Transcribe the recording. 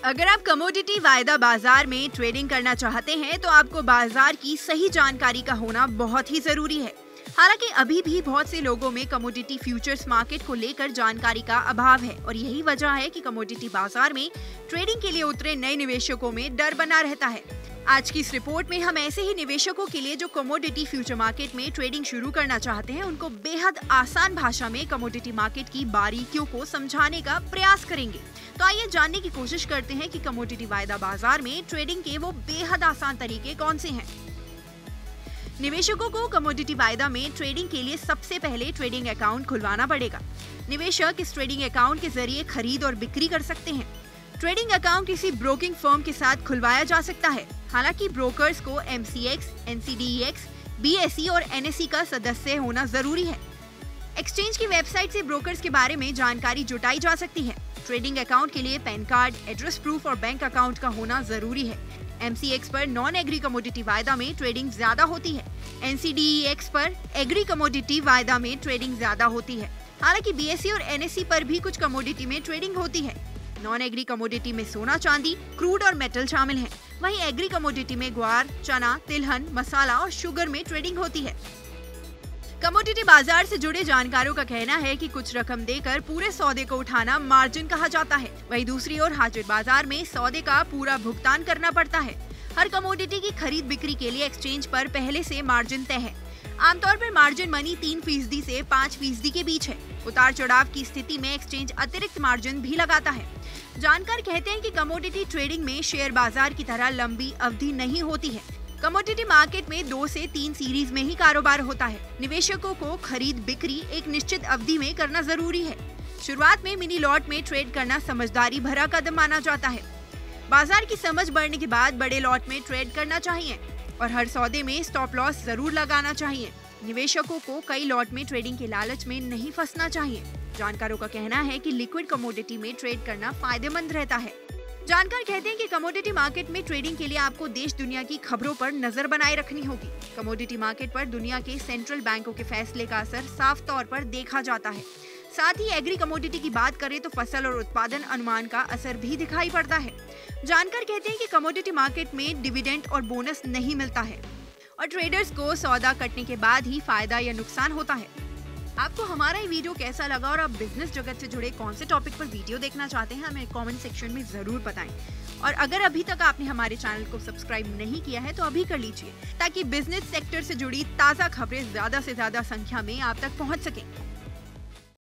अगर आप कमोडिटी वायदा बाजार में ट्रेडिंग करना चाहते हैं तो आपको बाजार की सही जानकारी का होना बहुत ही जरूरी है। हालांकि अभी भी बहुत से लोगों में कमोडिटी फ्यूचर्स मार्केट को लेकर जानकारी का अभाव है और यही वजह है कि कमोडिटी बाजार में ट्रेडिंग के लिए उतरे नए निवेशकों में डर बना रहता है। आज की इस रिपोर्ट में हम ऐसे ही निवेशकों के लिए जो कमोडिटी फ्यूचर मार्केट में ट्रेडिंग शुरू करना चाहते हैं उनको बेहद आसान भाषा में कमोडिटी मार्केट की बारीकियों को समझाने का प्रयास करेंगे। तो आइए जानने की कोशिश करते हैं कि कमोडिटी वायदा बाजार में ट्रेडिंग के वो बेहद आसान तरीके कौन से हैं। निवेशकों को कमोडिटी वायदा में ट्रेडिंग के लिए सबसे पहले ट्रेडिंग अकाउंट खुलवाना पड़ेगा। निवेशक इस ट्रेडिंग अकाउंट के जरिए खरीद और बिक्री कर सकते हैं। ट्रेडिंग अकाउंट किसी ब्रोकिंग फर्म के साथ खुलवाया जा सकता है। हालांकि ब्रोकर्स को MCX, NCDEX, BSE और NSE का सदस्य होना जरूरी है। एक्सचेंज की वेबसाइट से ब्रोकर्स के बारे में जानकारी जुटाई जा सकती है। ट्रेडिंग अकाउंट के लिए पैन कार्ड, एड्रेस प्रूफ और बैंक अकाउंट का होना जरूरी है। MCX पर नॉन एग्री कमोडिटी वायदा में ट्रेडिंग ज्यादा होती है। NCDEX पर एग्री कमोडिटी वायदा में ट्रेडिंग ज्यादा होती है। हालांकि BSE और NSE पर भी कुछ कमोडिटी में ट्रेडिंग होती है। नॉन एग्री कमोडिटी में सोना, चांदी, क्रूड और मेटल शामिल हैं। वहीं एग्री कमोडिटी में ग्वार, चना, तिलहन, मसाला और शुगर में ट्रेडिंग होती है। कमोडिटी बाजार से जुड़े जानकारों का कहना है कि कुछ रकम देकर पूरे सौदे को उठाना मार्जिन कहा जाता है। वहीं दूसरी ओर हाजिर बाजार में सौदे का पूरा भुगतान करना पड़ता है। हर कमोडिटी की खरीद बिक्री के लिए एक्सचेंज पर पहले से मार्जिन तय है। आमतौर पर मार्जिन मनी 3% से 5% के बीच है। उतार चढ़ाव की स्थिति में एक्सचेंज अतिरिक्त मार्जिन भी लगाता है। जानकार कहते हैं कि कमोडिटी ट्रेडिंग में शेयर बाजार की तरह लंबी अवधि नहीं होती है। कमोडिटी मार्केट में 2 से 3 सीरीज में ही कारोबार होता है। निवेशकों को खरीद बिक्री एक निश्चित अवधि में करना जरूरी है। शुरुआत में मिनी लॉट में ट्रेड करना समझदारी भरा कदम माना जाता है। बाजार की समझ बढ़ने के बाद बड़े लॉट में ट्रेड करना चाहिए और हर सौदे में स्टॉप लॉस जरूर लगाना चाहिए। निवेशकों को कई लॉट में ट्रेडिंग के लालच में नहीं फंसना चाहिए। जानकारों का कहना है कि लिक्विड कमोडिटी में ट्रेड करना फायदेमंद रहता है। जानकार कहते हैं कि कमोडिटी मार्केट में ट्रेडिंग के लिए आपको देश दुनिया की खबरों पर नजर बनाए रखनी होगी। कमोडिटी मार्केट पर दुनिया के सेंट्रल बैंकों के फैसले का असर साफ तौर पर देखा जाता है। साथ ही एग्री कमोडिटी की बात करें तो फसल और उत्पादन अनुमान का असर भी दिखाई पड़ता है। जानकार कहते हैं कि कमोडिटी मार्केट में डिविडेंड और बोनस नहीं मिलता है और ट्रेडर्स को सौदा कटने के बाद ही फायदा या नुकसान होता है। आपको हमारा ये वीडियो कैसा लगा और आप बिजनेस जगत से जुड़े कौन से टॉपिक पर वीडियो देखना चाहते हैं हमें कमेंट सेक्शन में जरूर बताएं। और अगर अभी तक आपने हमारे चैनल को सब्सक्राइब नहीं किया है तो अभी कर लीजिए ताकि बिजनेस सेक्टर से जुड़ी ताज़ा खबरें ज्यादा से ज्यादा संख्या में आप तक पहुंच सकें।